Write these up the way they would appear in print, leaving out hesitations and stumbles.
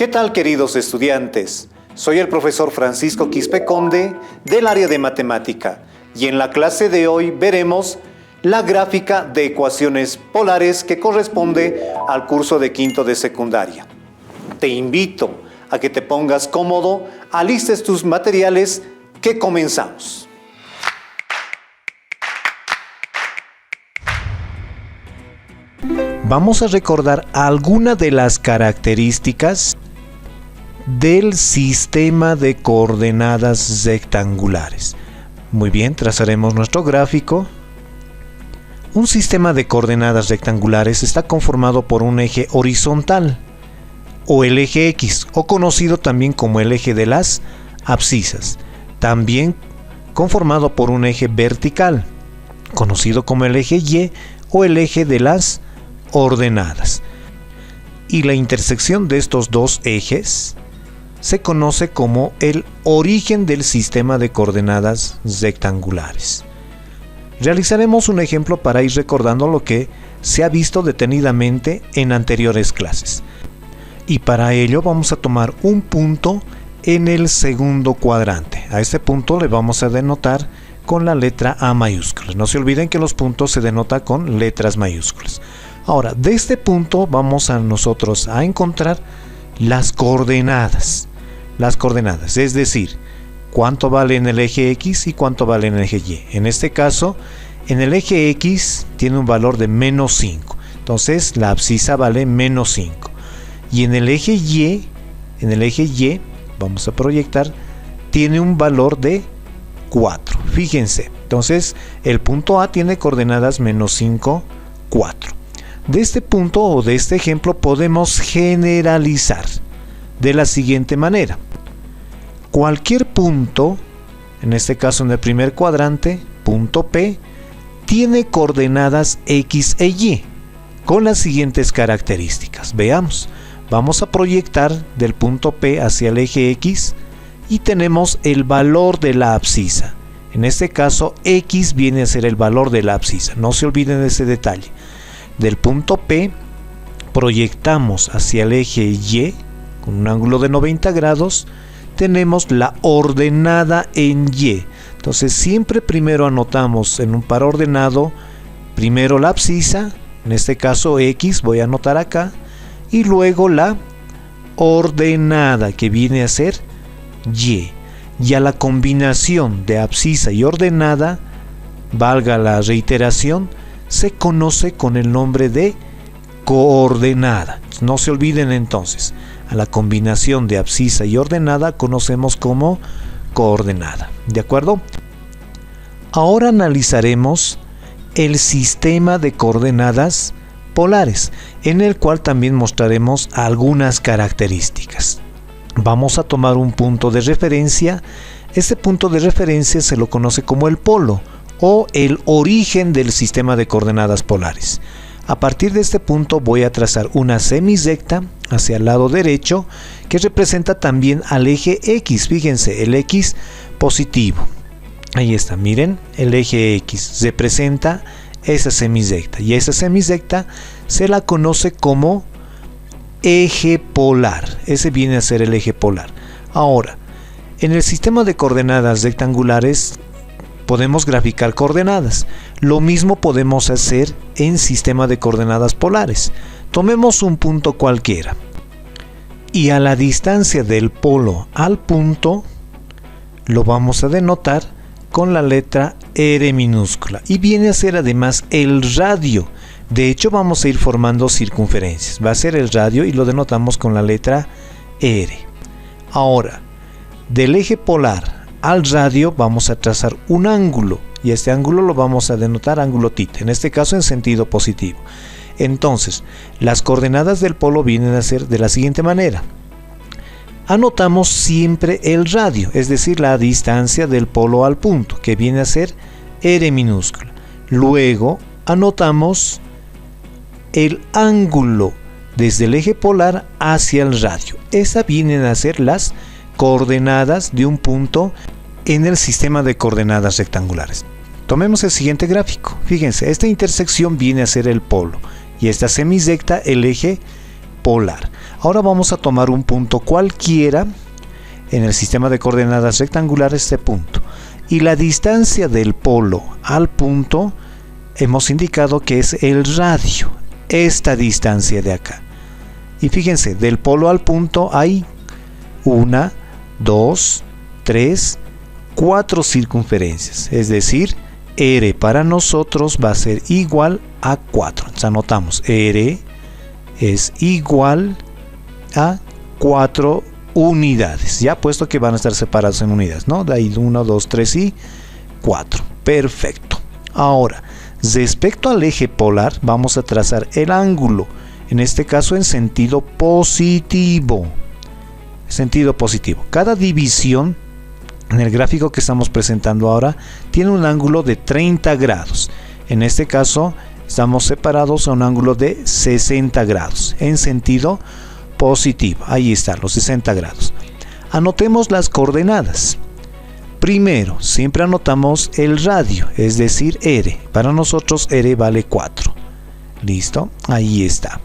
¿Qué tal, queridos estudiantes? Soy el profesor Francisco Quispe Conde del área de matemática y en la clase de hoy veremos la gráfica de ecuaciones polares que corresponde al curso de quinto de secundaria. Te invito a que te pongas cómodo, alistes tus materiales, que comenzamos. Vamos a recordar algunas de las características del sistema de coordenadas rectangulares. Muy bien, trazaremos nuestro gráfico. Un sistema de coordenadas rectangulares está conformado por un eje horizontal o el eje X, o conocido también como el eje de las abscisas, también conformado por un eje vertical, conocido como el eje Y o el eje de las ordenadas. Y la intersección de estos dos ejes se conoce como el origen del sistema de coordenadas rectangulares. Realizaremos un ejemplo para ir recordando lo que se ha visto detenidamente en anteriores clases. Y para ello vamos a tomar un punto en el segundo cuadrante. A este punto le vamos a denotar con la letra A mayúscula. No se olviden que los puntos se denotan con letras mayúsculas. Ahora, de este punto vamos a nosotros a encontrar las coordenadas. Las coordenadas, es decir, cuánto vale en el eje X y cuánto vale en el eje Y. En este caso, en el eje X tiene un valor de menos 5. Entonces, la abscisa vale menos 5. Y en el eje Y, vamos a proyectar, tiene un valor de 4. Fíjense, entonces el punto A tiene coordenadas menos 5, 4. De este punto o de este ejemplo podemos generalizar de la siguiente manera. Cualquier punto, en este caso en el primer cuadrante, punto P, tiene coordenadas X e Y con las siguientes características. Veamos, vamos a proyectar del punto P hacia el eje X y tenemos el valor de la abscisa. En este caso, X viene a ser el valor de la abscisa. No se olviden de ese detalle. Del punto P proyectamos hacia el eje Y con un ángulo de 90 grados. Tenemos la ordenada en Y. Entonces siempre primero anotamos en un par ordenado primero la abscisa, en este caso X, voy a anotar acá, y luego la ordenada que viene a ser Y. Y a la combinación de abscisa y ordenada, valga la reiteración, se conoce con el nombre de coordenada. No se olviden entonces, a la combinación de abscisa y ordenada conocemos como coordenada. ¿De acuerdo? Ahora analizaremos el sistema de coordenadas polares, en el cual también mostraremos algunas características. Vamos a tomar un punto de referencia. Este punto de referencia se lo conoce como el polo o el origen del sistema de coordenadas polares. A partir de este punto voy a trazar una semirrecta hacia el lado derecho que representa también al eje X. Fíjense, el X positivo. Ahí está, miren, el eje X representa esa semirrecta y esa semirrecta se la conoce como eje polar. Ese viene a ser el eje polar. Ahora, en el sistema de coordenadas rectangulares podemos graficar coordenadas. Lo mismo podemos hacer en sistema de coordenadas polares. Tomemos un punto cualquiera y a la distancia del polo al punto lo vamos a denotar con la letra R minúscula y viene a ser además el radio. De hecho, vamos a ir formando circunferencias. Va a ser el radio y lo denotamos con la letra R. Ahora, del eje polar al radio vamos a trazar un ángulo y este ángulo lo vamos a denotar ángulo θ, en este caso en sentido positivo. Entonces, las coordenadas del polo vienen a ser de la siguiente manera. Anotamos siempre el radio, es decir, la distancia del polo al punto, que viene a ser R minúscula. Luego anotamos el ángulo desde el eje polar hacia el radio. Esas vienen a ser las coordenadas de un punto en el sistema de coordenadas rectangulares. Tomemos el siguiente gráfico. Fíjense, esta intersección viene a ser el polo y esta semirrecta el eje polar. Ahora vamos a tomar un punto cualquiera en el sistema de coordenadas rectangulares, este punto. Y la distancia del polo al punto hemos indicado que es el radio, esta distancia de acá. Y fíjense, del polo al punto hay 1, 2, 3, 4 circunferencias. Es decir, R para nosotros va a ser igual a 4. Entonces anotamos, R es igual a 4 unidades. Ya puesto que van a estar separados en unidades, ¿no? De ahí 1, 2, 3 y 4. Perfecto. Ahora, respecto al eje polar, vamos a trazar el ángulo. En este caso en sentido positivo. Sentido positivo. Cada división en el gráfico que estamos presentando ahora tiene un ángulo de 30 grados. En este caso estamos separados a un ángulo de 60 grados en sentido positivo. Ahí están los 60 grados. Anotemos las coordenadas. Primero, siempre anotamos el radio, es decir, R. Para nosotros R vale 4. ¿Listo? Ahí está.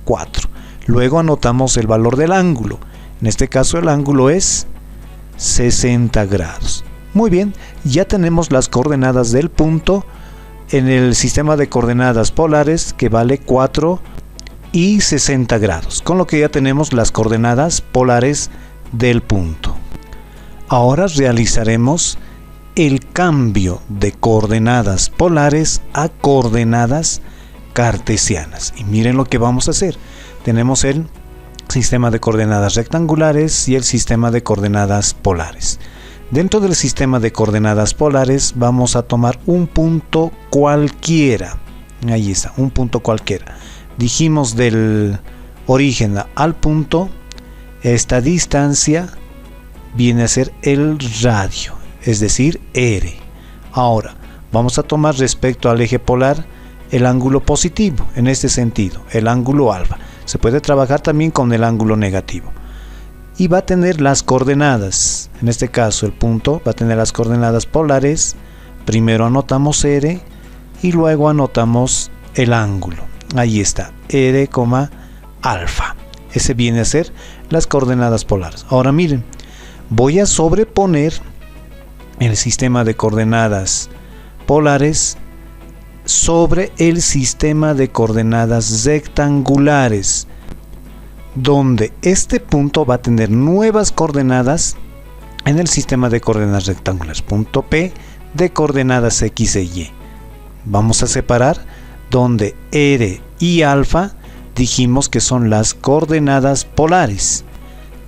4. Luego anotamos el valor del ángulo. En este caso el ángulo es 60 grados. Muy bien, ya tenemos las coordenadas del punto en el sistema de coordenadas polares, que vale 4 y 60 grados, con lo que ya tenemos las coordenadas polares del punto. Ahora realizaremos el cambio de coordenadas polares a coordenadas cartesianas. Y miren lo que vamos a hacer. Tenemos el sistema de coordenadas rectangulares y el sistema de coordenadas polares. Dentro del sistema de coordenadas polares vamos a tomar un punto cualquiera. Ahí está, un punto cualquiera. Dijimos del origen al punto, esta distancia viene a ser el radio, es decir, R. Ahora, vamos a tomar respecto al eje polar el ángulo positivo, en este sentido, el ángulo alfa. Se puede trabajar también con el ángulo negativo. Y va a tener las coordenadas, en este caso el punto va a tener las coordenadas polares. Primero anotamos R y luego anotamos el ángulo. Ahí está, R, alfa. Ese viene a ser las coordenadas polares. Ahora miren, voy a sobreponer el sistema de coordenadas polares sobre el sistema de coordenadas rectangulares, donde este punto va a tener nuevas coordenadas en el sistema de coordenadas rectangulares, punto P de coordenadas X e Y. Vamos a separar donde R y alfa dijimos que son las coordenadas polares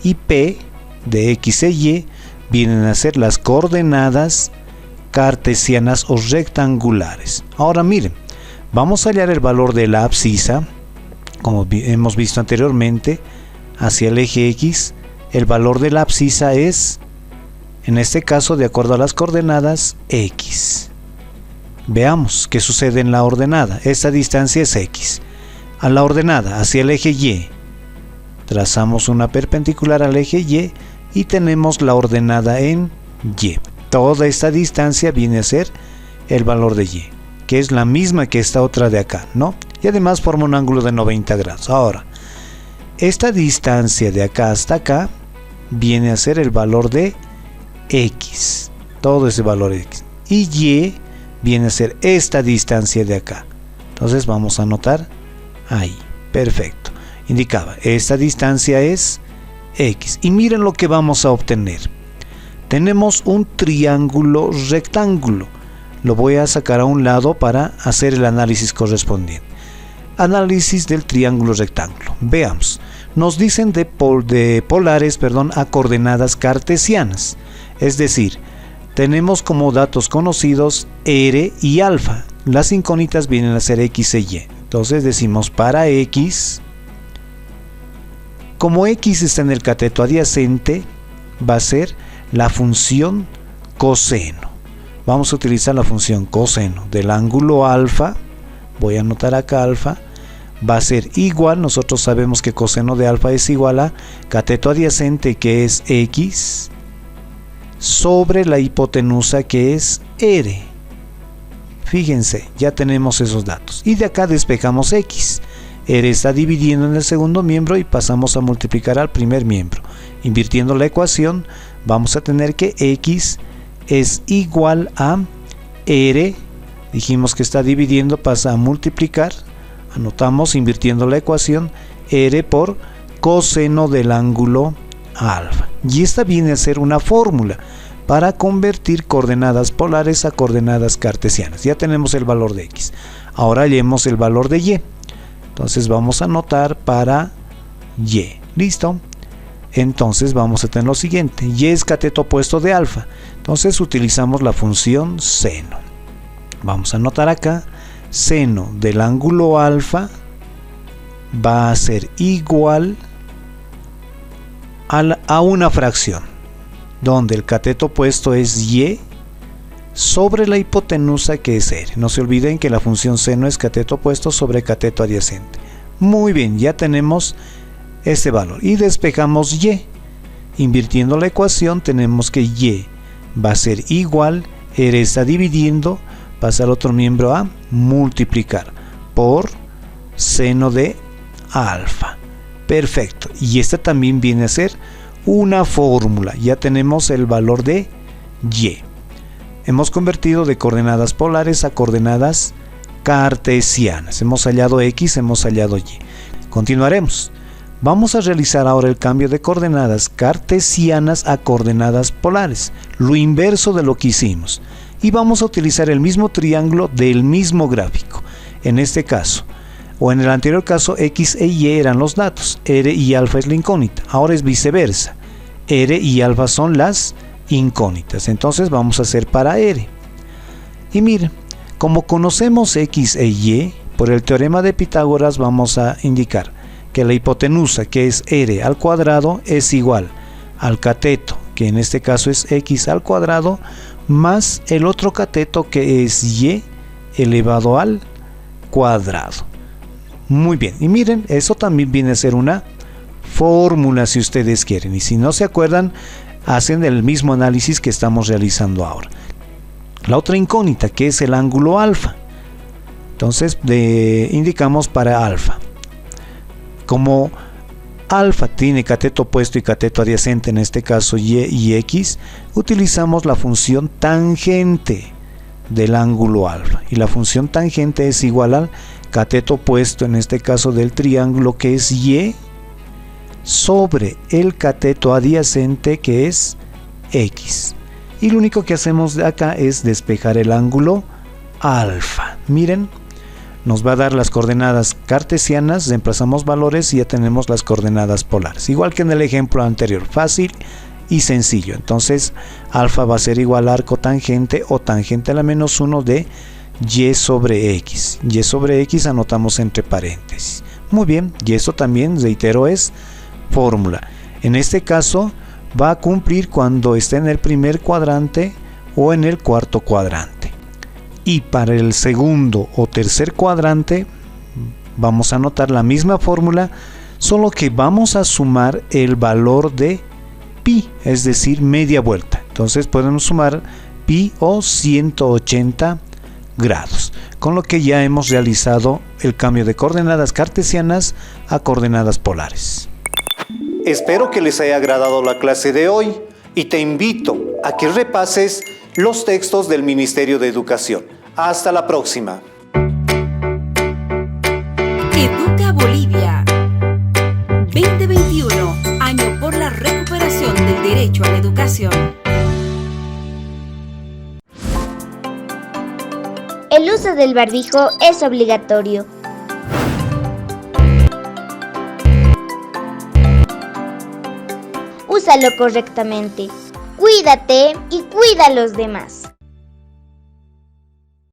y P de X e Y vienen a ser las coordenadas cartesianas o rectangulares. Ahora miren, vamos a hallar el valor de la abscisa, como hemos visto anteriormente, hacia el eje X. El valor de la abscisa es, en este caso, de acuerdo a las coordenadas, X. Veamos qué sucede en la ordenada. Esta distancia es X. A la ordenada, hacia el eje Y, trazamos una perpendicular al eje Y y tenemos la ordenada en Y. Toda esta distancia viene a ser el valor de Y, que es la misma que esta otra de acá, ¿no? Y además forma un ángulo de 90 grados. Ahora, esta distancia de acá hasta acá viene a ser el valor de X. Todo ese valor X. Y Y viene a ser esta distancia de acá. Entonces vamos a anotar ahí. Perfecto. Indicaba, esta distancia es X. Y miren lo que vamos a obtener. Tenemos un triángulo rectángulo. Lo voy a sacar a un lado para hacer el análisis correspondiente. Análisis del triángulo rectángulo. Veamos. Nos dicen de polares a coordenadas cartesianas. Es decir, tenemos como datos conocidos R y alfa. Las incógnitas vienen a ser X e Y. Entonces decimos para X, como X está en el cateto adyacente, va a ser la función coseno. Vamos a utilizar la función coseno del ángulo alfa. Voy a anotar acá alfa. Va a ser igual, nosotros sabemos que coseno de alfa es igual a cateto adyacente, que es X, sobre la hipotenusa, que es R. Fíjense, ya tenemos esos datos. Y de acá despejamos X. R está dividiendo en el segundo miembro y pasamos a multiplicar al primer miembro. Invirtiendo la ecuación, vamos a tener que X es igual a R. Dijimos que está dividiendo, pasa a multiplicar. Anotamos invirtiendo la ecuación, R por coseno del ángulo alfa. Y esta viene a ser una fórmula para convertir coordenadas polares a coordenadas cartesianas. Ya tenemos el valor de X. Ahora hallemos el valor de Y. Entonces vamos a anotar para Y. ¿Listo? Entonces vamos a tener lo siguiente. Y es cateto opuesto de alfa. Entonces utilizamos la función seno. Vamos a anotar acá. Seno del ángulo alfa va a ser igual a una fracción, donde el cateto opuesto es Y sobre la hipotenusa, que es R. No se olviden que la función seno es cateto opuesto sobre cateto adyacente. Muy bien, ya tenemos este valor y despejamos Y. Invirtiendo la ecuación tenemos que Y va a ser igual, R está dividiendo, pasa al otro miembro a multiplicar por seno de alfa. Perfecto, y esta también viene a ser una fórmula. Ya tenemos el valor de Y. Hemos convertido de coordenadas polares a coordenadas cartesianas. Hemos hallado X, hemos hallado Y. Continuaremos. Vamos a realizar ahora el cambio de coordenadas cartesianas a coordenadas polares, lo inverso de lo que hicimos. Y vamos a utilizar el mismo triángulo del mismo gráfico. En este caso, o en el anterior caso, X e Y eran los datos, R y alfa es la incógnita. Ahora es viceversa, R y alfa son las incógnitas. Entonces vamos a hacer para R. Y miren, como conocemos X e Y, por el teorema de Pitágoras vamos a indicar que la hipotenusa, que es R al cuadrado, es igual al cateto, que en este caso es X al cuadrado, más el otro cateto, que es Y elevado al cuadrado. Muy bien, y miren, eso también viene a ser una fórmula si ustedes quieren, y si no se acuerdan, hacen el mismo análisis que estamos realizando ahora. La otra incógnita, que es el ángulo alfa, entonces indicamos para alfa. Como alfa tiene cateto opuesto y cateto adyacente, en este caso Y y X, utilizamos la función tangente del ángulo alfa, y la función tangente es igual al cateto opuesto, en este caso del triángulo, que es Y, sobre el cateto adyacente, que es X. Y lo único que hacemos de acá es despejar el ángulo alfa. Miren, nos va a dar las coordenadas cartesianas, reemplazamos valores y ya tenemos las coordenadas polares. Igual que en el ejemplo anterior, fácil y sencillo. Entonces, alfa va a ser igual a arco tangente o tangente a la menos 1 de Y sobre X. Y sobre X anotamos entre paréntesis. Muy bien, y esto también, reitero, es fórmula. En este caso, va a cumplir cuando esté en el primer cuadrante o en el cuarto cuadrante. Y para el segundo o tercer cuadrante vamos a anotar la misma fórmula, solo que vamos a sumar el valor de pi, es decir, media vuelta. Entonces podemos sumar pi o 180 grados, con lo que ya hemos realizado el cambio de coordenadas cartesianas a coordenadas polares. Espero que les haya agradado la clase de hoy y te invito a que repases los textos del Ministerio de Educación. Hasta la próxima. Educa Bolivia 2021, año por la recuperación del derecho a la educación. El uso del barbijo es obligatorio. Úsalo correctamente. Cuídate y cuida a los demás.